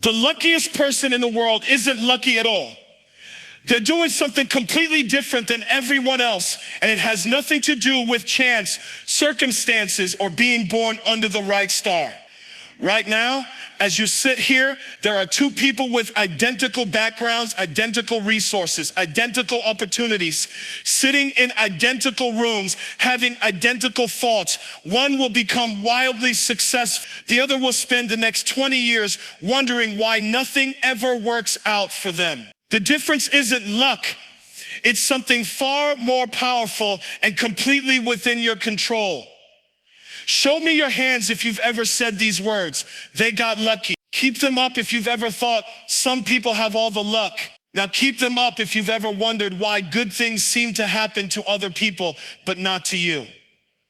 The luckiest person in the world isn't lucky at all. They're doing something completely different than everyone else, and it has nothing to do with chance, circumstances, or being born under the right star. Right now, as you sit here, there are two people with identical backgrounds, identical resources, identical opportunities, sitting in identical rooms, having identical thoughts. One will become wildly successful. The other will spend the next 20 years wondering why nothing ever works out for them. The difference isn't luck. It's something far more powerful and completely within your control. Show me your hands if you've ever said these words. They got lucky. Keep them up if you've ever thought some people have all the luck. Now keep them up if you've ever wondered why good things seem to happen to other people, but not to you.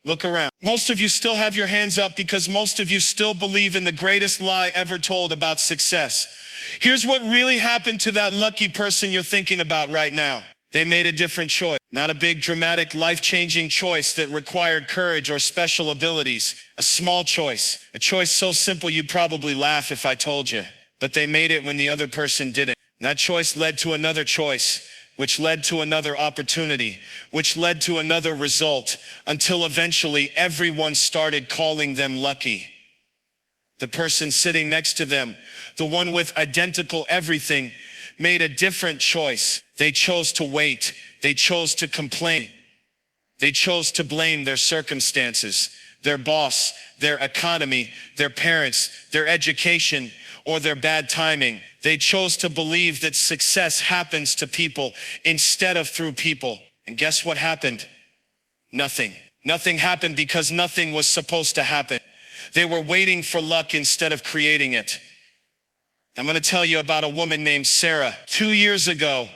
Look around. Most of you still have your hands up because most of you still believe in the greatest lie ever told about success. Here's what really happened to that lucky person you're thinking about right now. They made a different choice. Not a big, dramatic, life-changing choice that required courage or special abilities. A small choice. A choice so simple you'd probably laugh if I told you. But they made it when the other person didn't. And that choice led to another choice, which led to another opportunity, which led to another result, until eventually everyone started calling them lucky. The person sitting next to them, the one with identical everything, made a different choice. They chose to wait. They chose to complain. They chose to blame their circumstances, their boss, their economy, their parents, their education, or their bad timing. They chose to believe that success happens to people instead of through people. And guess what happened? Nothing. Nothing happened because nothing was supposed to happen. They were waiting for luck instead of creating it. I'm going to tell you about a woman named Sarah. 2 years ago,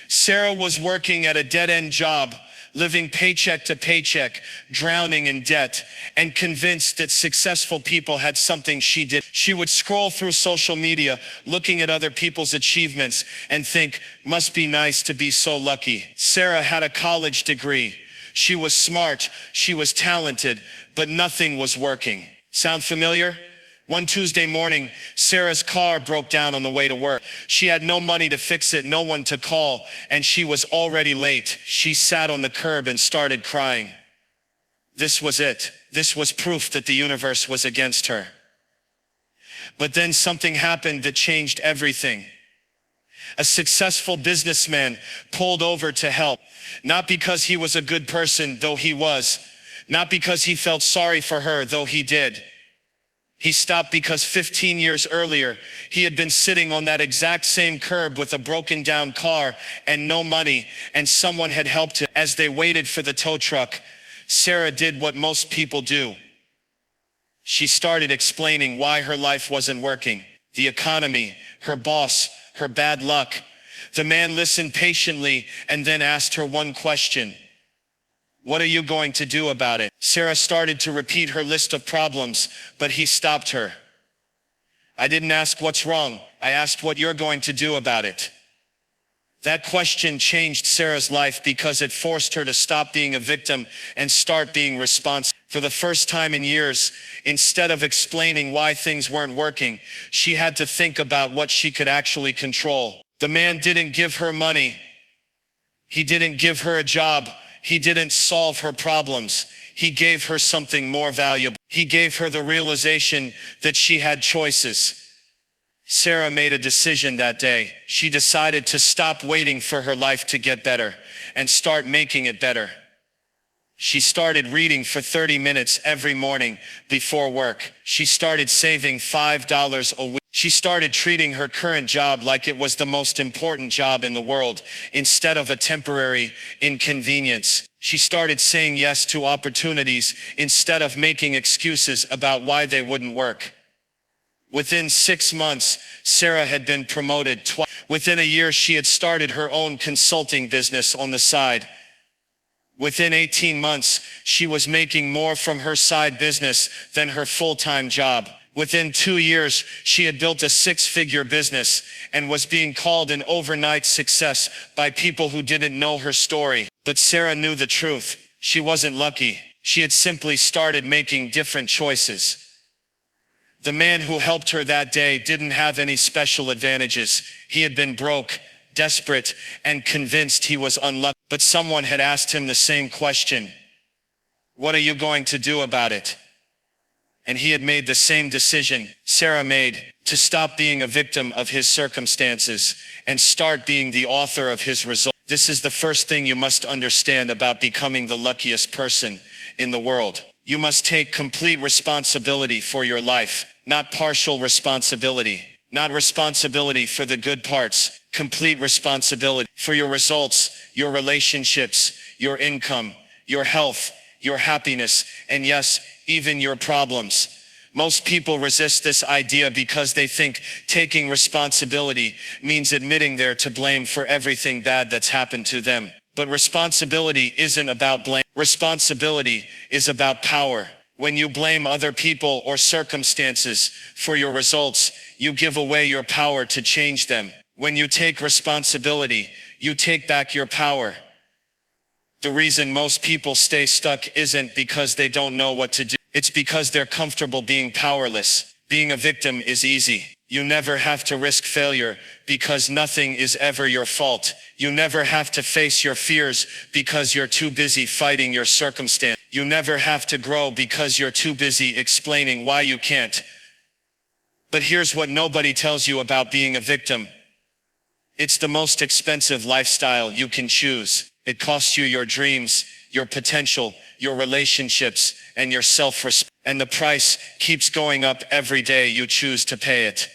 Sarah was working at a dead-end job, living paycheck to paycheck, drowning in debt, and convinced that successful people had something she did. She would scroll through social media, looking at other people's achievements, and think, must be nice to be so lucky. Sarah had a college degree. She was smart, she was talented, but nothing was working. Sound familiar? One Tuesday morning, Sarah's car broke down on the way to work. She had no money to fix it, no one to call, and she was already late. She sat on the curb and started crying. This was it. This was proof that the universe was against her. But then something happened that changed everything. A successful businessman pulled over to help, not because he was a good person, though he was, not because he felt sorry for her, though he did. He stopped because 15 years earlier, he had been sitting on that exact same curb with a broken down car and no money, and someone had helped him. As they waited for the tow truck, Sarah did what most people do. She started explaining why her life wasn't working. The economy, her boss, her bad luck. The man listened patiently and then asked her one question. What are you going to do about it? Sarah started to repeat her list of problems, but he stopped her. I didn't ask what's wrong. I asked what you're going to do about it. That question changed Sarah's life because it forced her to stop being a victim and start being responsible. For the first time in years, instead of explaining why things weren't working, she had to think about what she could actually control. The man didn't give her money. He didn't give her a job. He didn't solve her problems. He gave her something more valuable. He gave her the realization that she had choices. Sarah made a decision that day. She decided to stop waiting for her life to get better and start making it better. She started reading for 30 minutes every morning before work. She started saving $5 a week. She started treating her current job like it was the most important job in the world, instead of a temporary inconvenience. She started saying yes to opportunities instead of making excuses about why they wouldn't work. Within 6 months, Sarah had been promoted twice. Within a year, she had started her own consulting business on the side. Within 18 months, she was making more from her side business than her full-time job. Within 2 years, she had built a 6-figure business and was being called an overnight success by people who didn't know her story. But Sarah knew the truth. She wasn't lucky. She had simply started making different choices. The man who helped her that day didn't have any special advantages. He had been broke, desperate, and convinced he was unlucky. But someone had asked him the same question. What are you going to do about it? And he had made the same decision Sarah made, to stop being a victim of his circumstances and start being the author of his results. This is the first thing you must understand about becoming the luckiest person in the world. You must take complete responsibility for your life, not partial responsibility, not responsibility for the good parts, complete responsibility for your results, your relationships, your income, your health, your happiness, and yes, even your problems. Most people resist this idea because they think taking responsibility means admitting they're to blame for everything bad that's happened to them. But responsibility isn't about blame. Responsibility is about power. When you blame other people or circumstances for your results, you give away your power to change them. When you take responsibility, you take back your power. The reason most people stay stuck isn't because they don't know what to do. It's because they're comfortable being powerless. Being a victim is easy. You never have to risk failure because nothing is ever your fault. You never have to face your fears because you're too busy fighting your circumstance. You never have to grow because you're too busy explaining why you can't. But here's what nobody tells you about being a victim. It's the most expensive lifestyle you can choose. It costs you your dreams, your potential, your relationships, and your self-respect. And the price keeps going up every day you choose to pay it.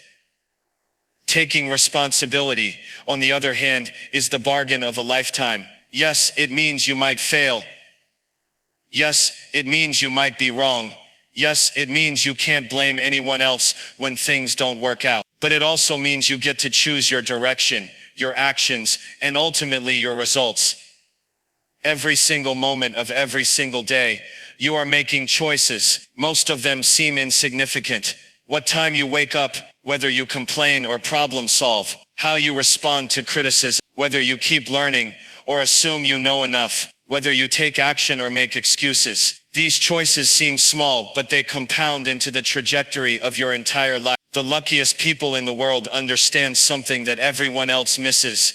Taking responsibility, on the other hand, is the bargain of a lifetime. Yes, it means you might fail. Yes, it means you might be wrong. Yes, it means you can't blame anyone else when things don't work out. But it also means you get to choose your direction, your actions, and ultimately your results. Every single moment of every single day, you are making choices. Most of them seem insignificant. What time you wake up, whether you complain or problem solve, how you respond to criticism, whether you keep learning or assume you know enough, whether you take action or make excuses. These choices seem small, but they compound into the trajectory of your entire life. The luckiest people in the world understand something that everyone else misses.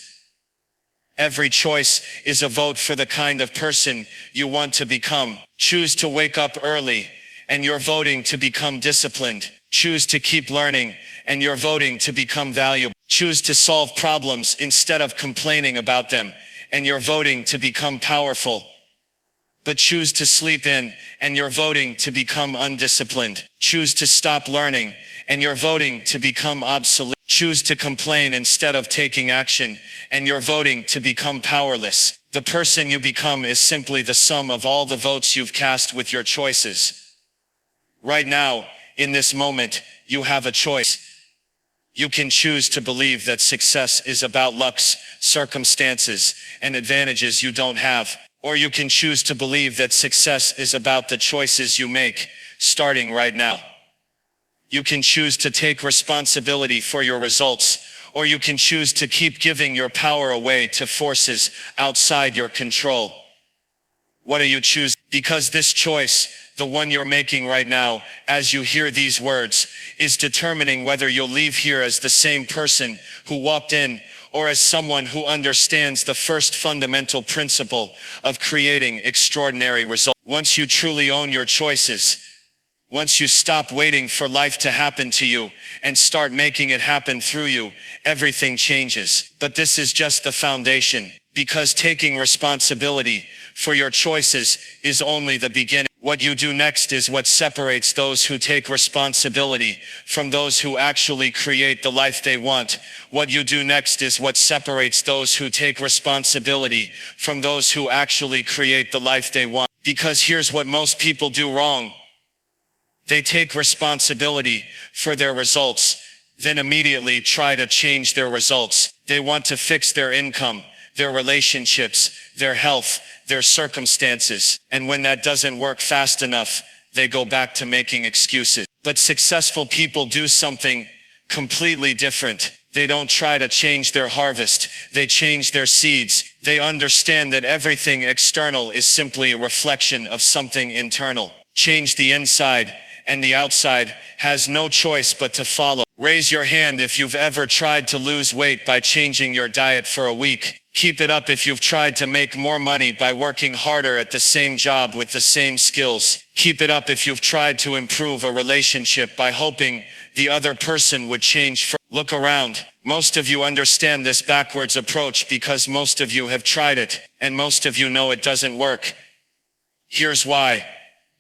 Every choice is a vote for the kind of person you want to become. Choose to wake up early, and you're voting to become disciplined. Choose to keep learning, and you're voting to become valuable. Choose to solve problems instead of complaining about them, and you're voting to become powerful. But choose to sleep in, and you're voting to become undisciplined. Choose to stop learning, and you're voting to become obsolete. Choose to complain instead of taking action, and you're voting to become powerless. The person you become is simply the sum of all the votes you've cast with your choices. Right now, in this moment, you have a choice. You can choose to believe that success is about lucks, circumstances, and advantages you don't have. Or you can choose to believe that success is about the choices you make, starting right now. You can choose to take responsibility for your results, or you can choose to keep giving your power away to forces outside your control. What do you choose? Because this choice, the one you're making right now, as you hear these words, is determining whether you'll leave here as the same person who walked in, or as someone who understands the first fundamental principle of creating extraordinary results. Once you truly own your choices, once you stop waiting for life to happen to you and start making it happen through you, everything changes. But this is just the foundation, because taking responsibility for your choices is only the beginning. What you do next is what separates those who take responsibility from those who actually create the life they want. What you do next is what separates those who take responsibility from those who actually create the life they want. Because here's what most people do wrong. They take responsibility for their results, then immediately try to change their results. They want to fix their income, their relationships, their health, their circumstances. And when that doesn't work fast enough, they go back to making excuses. But successful people do something completely different. They don't try to change their harvest. They change their seeds. They understand that everything external is simply a reflection of something internal. Change the inside, and the outside has no choice but to follow. Raise your hand if you've ever tried to lose weight by changing your diet for a week. Keep it up if you've tried to make more money by working harder at the same job with the same skills. Keep it up if you've tried to improve a relationship by hoping the other person would change. Look around. Most of you understand this backwards approach because most of you have tried it, and most of you know it doesn't work. Here's why.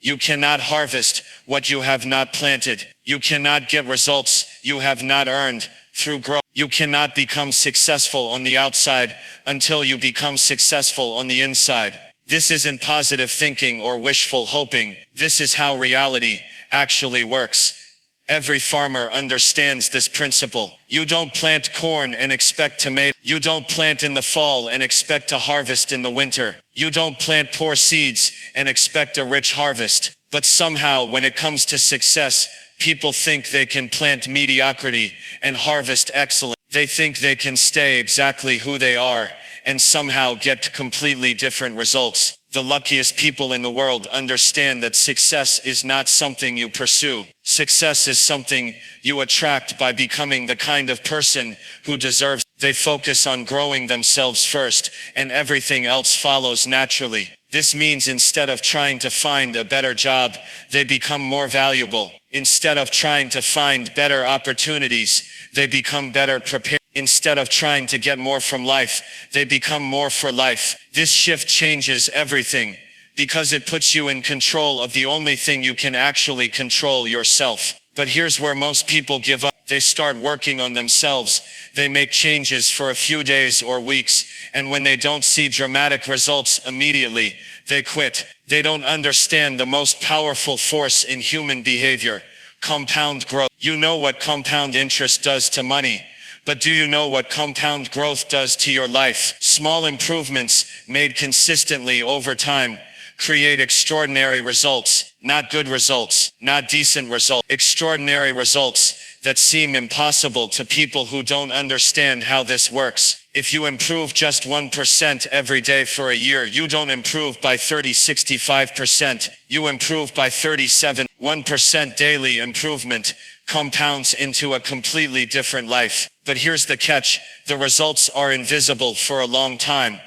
You cannot harvest what you have not planted. You cannot get results you have not earned through growth. You cannot become successful on the outside until you become successful on the inside. This isn't positive thinking or wishful hoping. This is how reality actually works. Every farmer understands this principle. You don't plant corn and expect tomatoes. You don't plant in the fall and expect to harvest in the winter. You don't plant poor seeds and expect a rich harvest. But somehow, when it comes to success, people think they can plant mediocrity and harvest excellence. They think they can stay exactly who they are and somehow get completely different results. The luckiest people in the world understand that success is not something you pursue. Success is something you attract by becoming the kind of person who deserves. They focus on growing themselves first, and everything else follows naturally. This means instead of trying to find a better job, they become more valuable. Instead of trying to find better opportunities, they become better prepared. Instead of trying to get more from life, they become more for life. This shift changes everything because it puts you in control of the only thing you can actually control, yourself. But here's where most people give up. They start working on themselves. They make changes for a few days or weeks, and when they don't see dramatic results immediately, they quit. They don't understand the most powerful force in human behavior: compound growth. You know what compound interest does to money. But do you know what compound growth does to your life? Small improvements made consistently over time create extraordinary results. Not good results, not decent results. Extraordinary results that seem impossible to people who don't understand how this works. If you improve just 1% every day for a year, you don't improve by 65%. You improve by 37. 1% daily improvement compounds into a completely different life. But here's the catch: the results are invisible for a long time.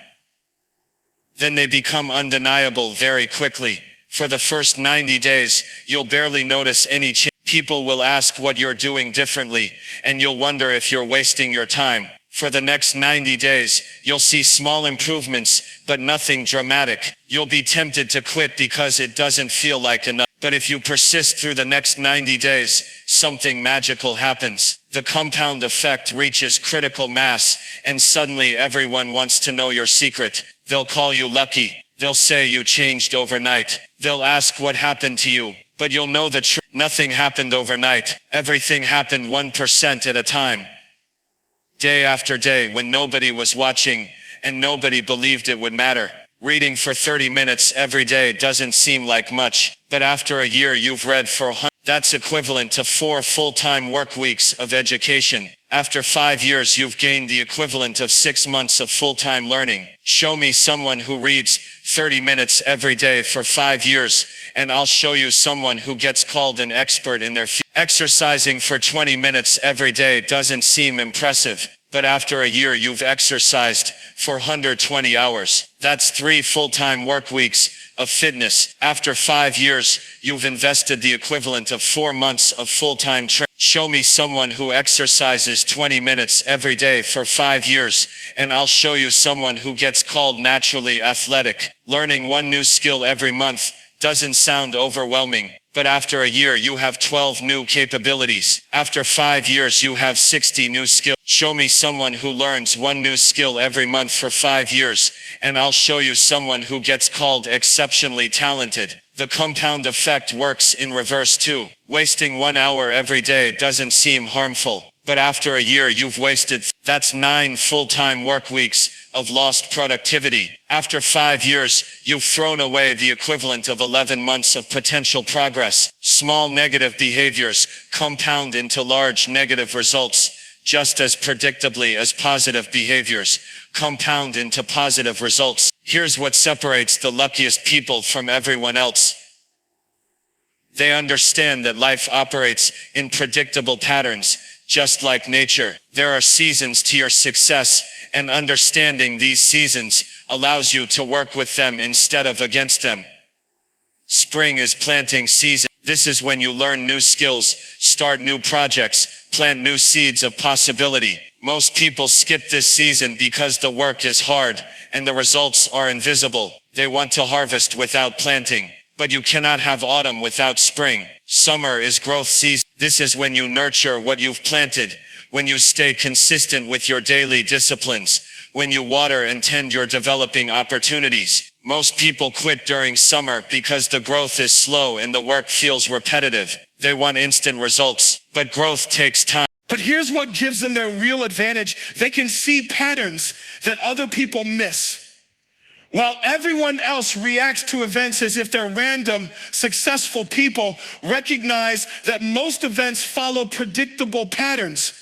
Then they become undeniable very quickly. For the first 90 days, you'll barely notice any change. People will ask what you're doing differently, and you'll wonder if you're wasting your time. For the next 90 days, you'll see small improvements, but nothing dramatic. You'll be tempted to quit because it doesn't feel like enough. But if you persist through the next 90 days, something magical happens. The compound effect reaches critical mass, and suddenly everyone wants to know your secret. They'll call you lucky. They'll say you changed overnight. They'll ask what happened to you, but you'll know the truth. Nothing happened overnight. Everything happened 1% at a time. Day after day, when nobody was watching and nobody believed it would matter. Reading for 30 minutes every day doesn't seem like much, but after a year you've read for 100. That's equivalent to 4 full-time work weeks of education. After 5 years you've gained the equivalent of 6 months of full-time learning. Show me someone who reads 30 minutes every day for 5 years, and I'll show you someone who gets called an expert in their field. Exercising for 20 minutes every day doesn't seem impressive, but after a year you've exercised for 120 hours. That's 3 full-time work weeks of fitness. After 5 years, you've invested the equivalent of 4 months of full-time training. Show me someone who exercises 20 minutes every day for 5 years, and I'll show you someone who gets called naturally athletic. Learning one new skill every month doesn't sound overwhelming, but after a year you have 12 new capabilities. After 5 years you have 60 new skills. Show me someone who learns one new skill every month for 5 years, and I'll show you someone who gets called exceptionally talented. The compound effect works in reverse too. Wasting 1 hour every day doesn't seem harmful, but after a year you've wasted. That's 9 full-time work weeks of lost productivity. After 5 years, you've thrown away the equivalent of 11 months of potential progress. Small negative behaviors compound into large negative results, just as predictably as positive behaviors compound into positive results. Here's what separates the luckiest people from everyone else. They understand that life operates in predictable patterns, just like nature. There are seasons to your success, and understanding these seasons allows you to work with them instead of against them. Spring is planting season. This is when you learn new skills, start new projects, plant new seeds of possibility. Most people skip this season because the work is hard and the results are invisible. They want to harvest without planting. But you cannot have autumn without spring. Summer is growth season. This is when you nurture what you've planted, when you stay consistent with your daily disciplines, when you water and tend your developing opportunities. Most people quit during summer because the growth is slow and the work feels repetitive. They want instant results, but growth takes time. But here's what gives them their real advantage. They can see patterns that other people miss. While everyone else reacts to events as if they're random, successful people recognize that most events follow predictable patterns.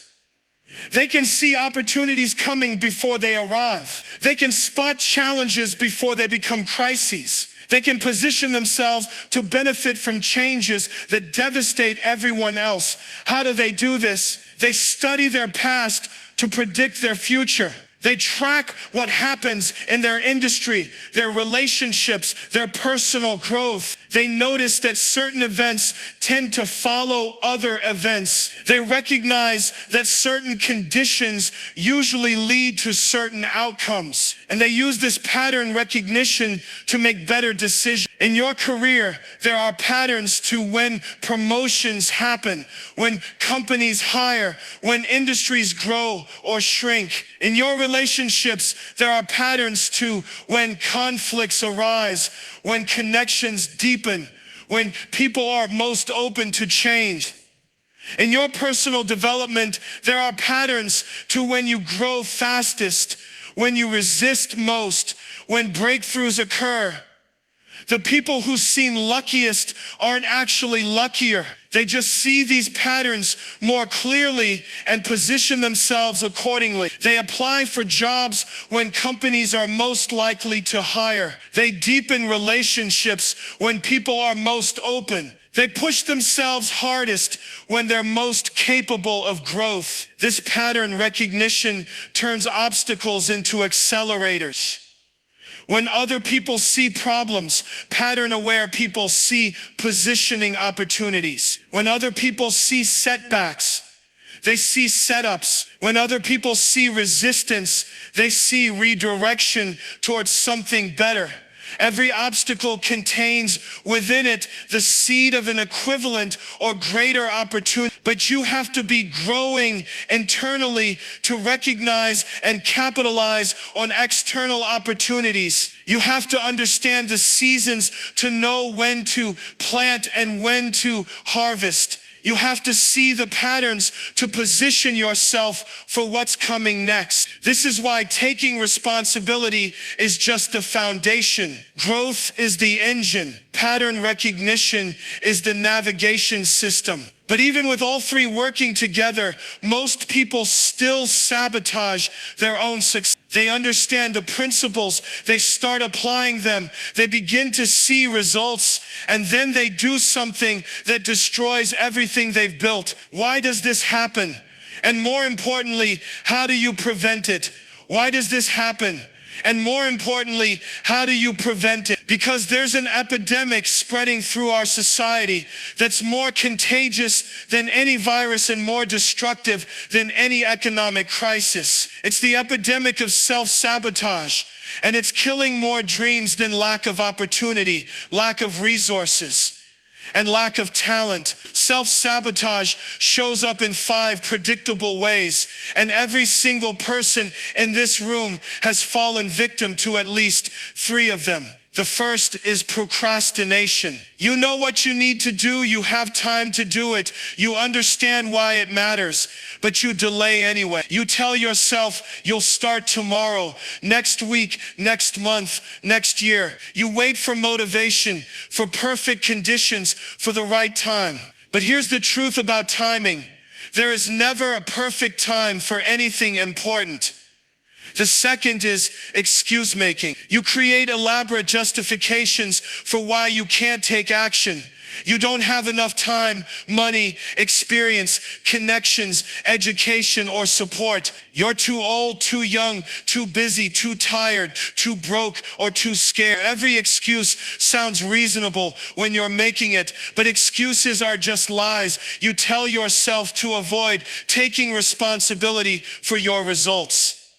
They can see opportunities coming before they arrive. They can spot challenges before they become crises. They can position themselves to benefit from changes that devastate everyone else. How do they do this? They study their past to predict their future. They track what happens in their industry, their relationships, their personal growth. They notice that certain events tend to follow other events. They recognize that certain conditions usually lead to certain outcomes. And they use this pattern recognition to make better decisions. In your career, there are patterns to when promotions happen, when companies hire, when industries grow or shrink. In your relationships, there are patterns to when conflicts arise, when connections deepen, when people are most open to change. In your personal development, there are patterns to when you grow fastest, when you resist most, when breakthroughs occur. The people who seem luckiest aren't actually luckier. They just see these patterns more clearly and position themselves accordingly. They apply for jobs when companies are most likely to hire. They deepen relationships when people are most open. They push themselves hardest when they're most capable of growth. This pattern recognition turns obstacles into accelerators. When other people see problems, pattern-aware people see positioning opportunities. When other people see setbacks, they see setups. When other people see resistance, they see redirection towards something better. Every obstacle contains within it the seed of an equivalent or greater opportunity. But you have to be growing internally to recognize and capitalize on external opportunities. You have to understand the seasons to know when to plant and when to harvest. You have to see the patterns to position yourself for what's coming next. This is why taking responsibility is just the foundation. Growth is the engine. Pattern recognition is the navigation system. But even with all three working together, most people still sabotage their own success. They understand the principles, they start applying them, they begin to see results, and then they do something that destroys everything they've built. Why does this happen? And more importantly, how do you prevent it? Why does this happen? And more importantly, how do you prevent it? Because there's an epidemic spreading through our society that's more contagious than any virus and more destructive than any economic crisis. It's the epidemic of self-sabotage, and it's killing more dreams than lack of opportunity, lack of resources, and lack of talent. Self-sabotage shows up in 5 predictable ways, and every single person in this room has fallen victim to at least 3 of them. The first is procrastination. You know what you need to do, you have time to do it, you understand why it matters, but you delay anyway. You tell yourself you'll start tomorrow, next week, next month, next year. You wait for motivation, for perfect conditions, for the right time. But here's the truth about timing. There is never a perfect time for anything important. The second is excuse making. You create elaborate justifications for why you can't take action. You don't have enough time, money, experience, connections, education, or support. You're too old, too young, too busy, too tired, too broke, or too scared. Every excuse sounds reasonable when you're making it, but excuses are just lies you tell yourself to avoid taking responsibility for your results.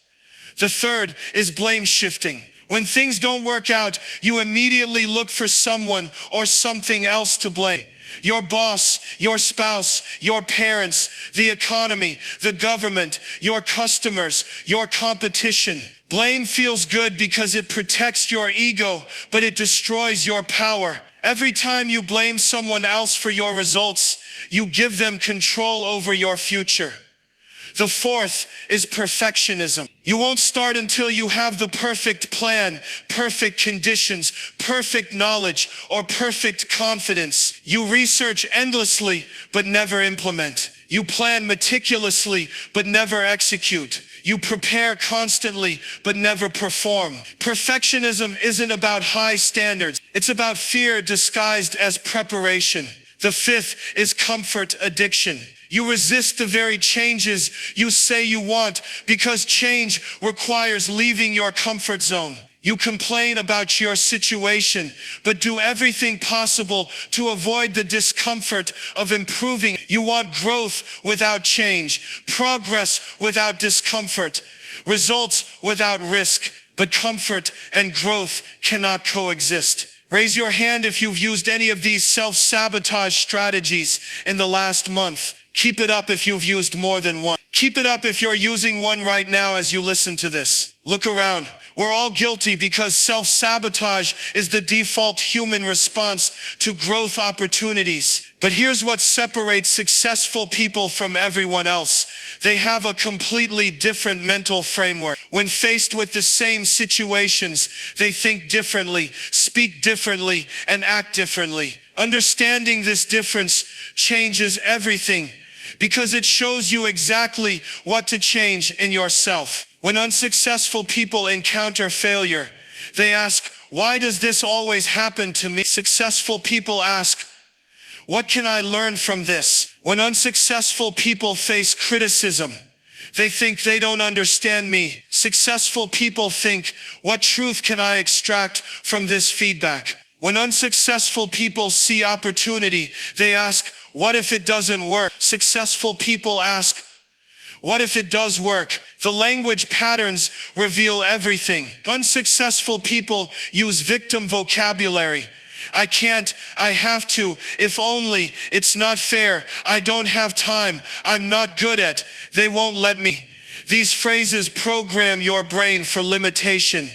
The third is blame shifting. When things don't work out, you immediately look for someone or something else to blame. Your boss, your spouse, your parents, the economy, the government, your customers, your competition. Blame feels good because it protects your ego, but it destroys your power. Every time you blame someone else for your results, you give them control over your future. The fourth is perfectionism. You won't start until you have the perfect plan, perfect conditions, perfect knowledge, or perfect confidence. You research endlessly, but never implement. You plan meticulously, but never execute. You prepare constantly, but never perform. Perfectionism isn't about high standards. It's about fear disguised as preparation. The fifth is comfort addiction. You resist the very changes you say you want because change requires leaving your comfort zone. You complain about your situation, but do everything possible to avoid the discomfort of improving. You want growth without change, progress without discomfort, results without risk, but comfort and growth cannot coexist. Raise your hand if you've used any of these self-sabotage strategies in the last month. Keep it up if you've used more than one. Keep it up if you're using one right now as you listen to this. Look around. We're all guilty because self-sabotage is the default human response to growth opportunities. But here's what separates successful people from everyone else. They have a completely different mental framework. When faced with the same situations, they think differently, speak differently, and act differently. Understanding this difference changes everything, because it shows you exactly what to change in yourself. When unsuccessful people encounter failure, they ask, why does this always happen to me? Successful people ask, what can I learn from this? When unsuccessful people face criticism, they think they don't understand me. Successful people think, what truth can I extract from this feedback? When unsuccessful people see opportunity, they ask, what if it doesn't work? Successful people ask, what if it does work? The language patterns reveal everything. Unsuccessful people use victim vocabulary. I can't, I have to, if only, it's not fair, I don't have time, I'm not good at, they won't let me. These phrases program your brain for limitation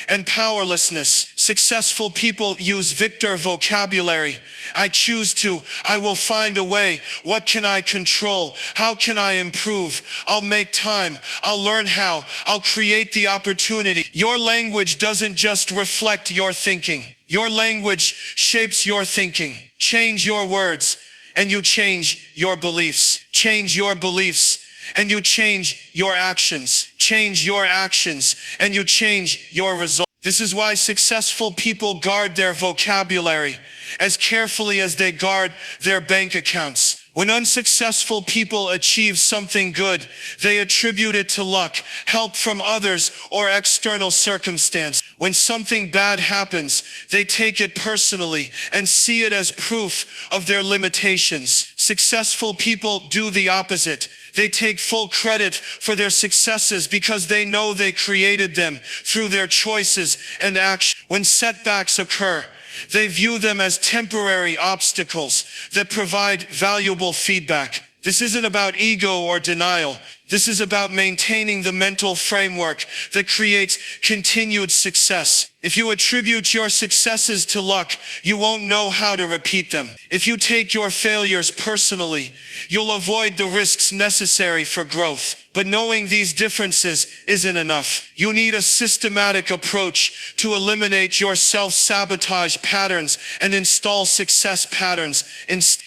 and powerlessness. Successful people use victor vocabulary. I choose to, I will find a way, what can I control, how can I improve, I'll make time, I'll learn how, I'll create the opportunity. Your language doesn't just reflect your thinking. Your language shapes your thinking. Change your words and you change your beliefs. Change your beliefs and you change your actions. Change your actions and you change your results. This is why successful people guard their vocabulary as carefully as they guard their bank accounts. When unsuccessful people achieve something good, they attribute it to luck, help from others, or external circumstance. When something bad happens, they take it personally and see it as proof of their limitations. Successful people do the opposite. They take full credit for their successes because they know they created them through their choices and actions. When setbacks occur, they view them as temporary obstacles that provide valuable feedback. This isn't about ego or denial. This is about maintaining the mental framework that creates continued success. If you attribute your successes to luck, you won't know how to repeat them. If you take your failures personally, you'll avoid the risks necessary for growth. But knowing these differences isn't enough. You need a systematic approach to eliminate your self-sabotage patterns and install success patterns.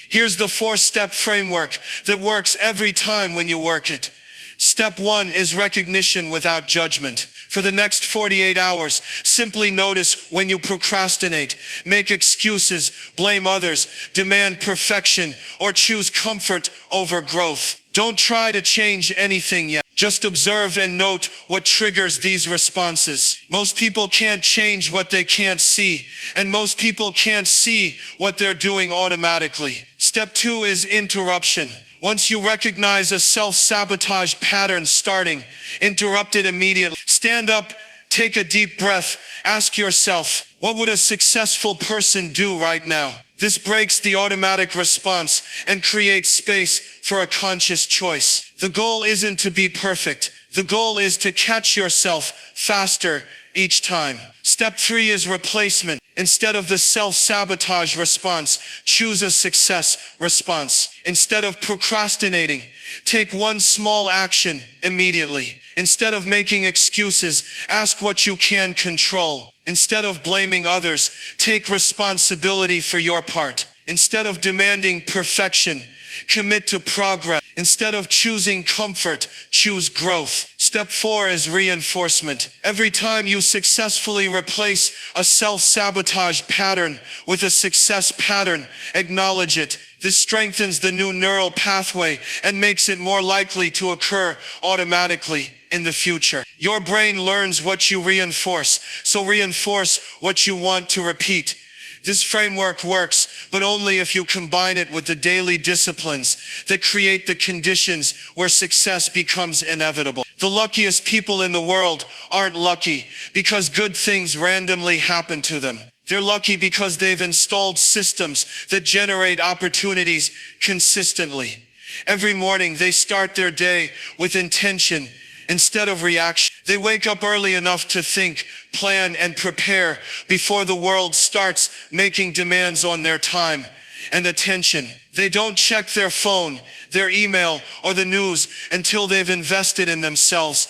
Here's the 4-step framework that works every time when you work it. Step 1 is recognition without judgment. For the next 48 hours, simply notice when you procrastinate, make excuses, blame others, demand perfection, or choose comfort over growth. Don't try to change anything yet. Just observe and note what triggers these responses. Most people can't change what they can't see, and most people can't see what they're doing automatically. Step 2 is interruption. Once you recognize a self-sabotage pattern starting, interrupt it immediately. Stand up, take a deep breath, ask yourself, what would a successful person do right now? This breaks the automatic response and creates space for a conscious choice. The goal isn't to be perfect. The goal is to catch yourself faster each time. Step 3 is replacement. Instead of the self-sabotage response, choose a success response. Instead of procrastinating, take one small action immediately. Instead of making excuses, ask what you can control. Instead of blaming others, take responsibility for your part. Instead of demanding perfection, commit to progress. Instead of choosing comfort, choose growth. Step 4 is reinforcement. Every time you successfully replace a self-sabotage pattern with a success pattern, acknowledge it. This strengthens the new neural pathway and makes it more likely to occur automatically in the future. Your brain learns what you reinforce, so reinforce what you want to repeat. This framework works, but only if you combine it with the daily disciplines that create the conditions where success becomes inevitable. The luckiest people in the world aren't lucky because good things randomly happen to them. They're lucky because they've installed systems that generate opportunities consistently. Every morning they start their day with intention instead of reaction. They wake up early enough to think, plan, and prepare before the world starts making demands on their time and attention. They don't check their phone, their email, or the news until they've invested in themselves.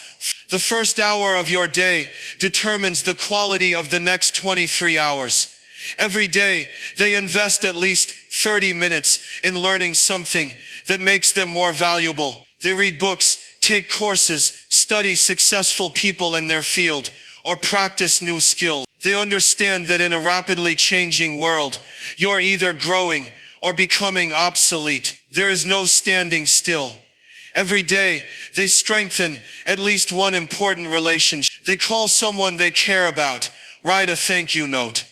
The first hour of your day determines the quality of the next 23 hours. Every day, they invest at least 30 minutes in learning something that makes them more valuable. They read books, take courses, study successful people in their field, or practice new skills. They understand that in a rapidly changing world, you're either growing or becoming obsolete. There is no standing still. Every day, they strengthen at least one important relationship. They call someone they care about, write a thank you note,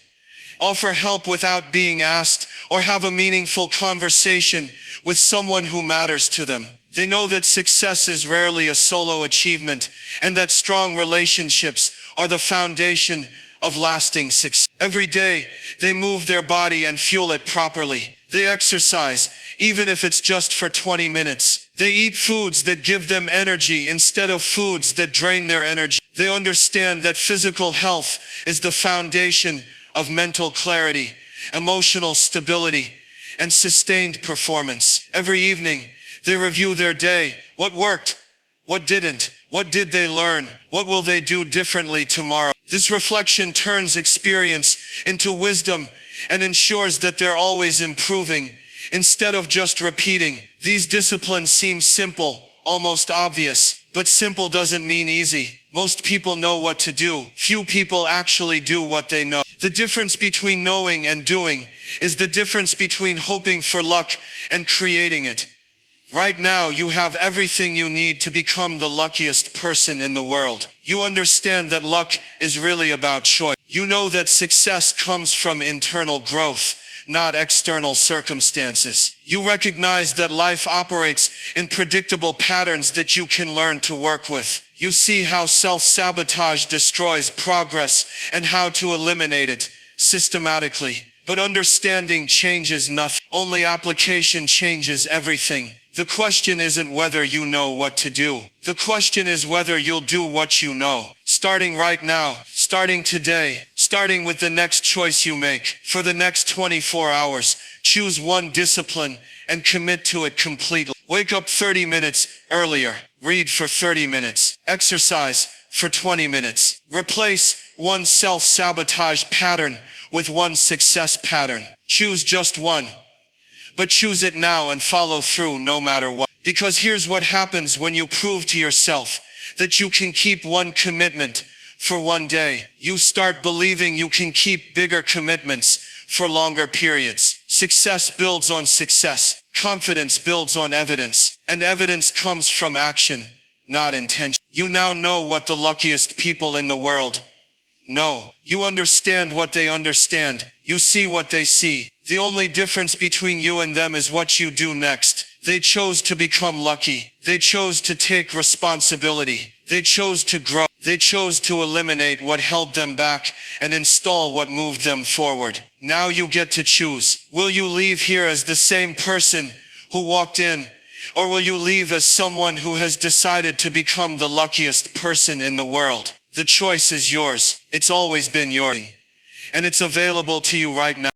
offer help without being asked, or have a meaningful conversation with someone who matters to them. They know that success is rarely a solo achievement, and that strong relationships are the foundation of lasting success. Every day, they move their body and fuel it properly. They exercise, even if it's just for 20 minutes. They eat foods that give them energy instead of foods that drain their energy. They understand that physical health is the foundation of mental clarity, emotional stability, and sustained performance. Every evening, they review their day. What worked? What didn't? What did they learn? What will they do differently tomorrow? This reflection turns experience into wisdom and ensures that they're always improving instead of just repeating. These disciplines seem simple, almost obvious, but simple doesn't mean easy. Most people know what to do. Few people actually do what they know. The difference between knowing and doing is the difference between hoping for luck and creating it. Right now, you have everything you need to become the luckiest person in the world. You understand that luck is really about choice. You know that success comes from internal growth, not external circumstances. You recognize that life operates in predictable patterns that you can learn to work with. You see how self-sabotage destroys progress and how to eliminate it systematically. But understanding changes nothing. Only application changes everything. The question isn't whether you know what to do. The question is whether you'll do what you know. Starting right now, starting today, starting with the next choice you make. For the next 24 hours, choose one discipline and commit to it completely. Wake up 30 minutes earlier. Read for 30 minutes. Exercise for 20 minutes. Replace one self-sabotage pattern with one success pattern. Choose just one. But choose it now and follow through no matter what. Because here's what happens when you prove to yourself that you can keep one commitment for one day. You start believing you can keep bigger commitments for longer periods. Success builds on success. Confidence builds on evidence. And evidence comes from action, not intention. You now know what the luckiest people in the world know. You understand what they understand. You see what they see. The only difference between you and them is what you do next. They chose to become lucky. They chose to take responsibility. They chose to grow. They chose to eliminate what held them back and install what moved them forward. Now you get to choose. Will you leave here as the same person who walked in? Or will you leave as someone who has decided to become the luckiest person in the world? The choice is yours. It's always been yours. And it's available to you right now.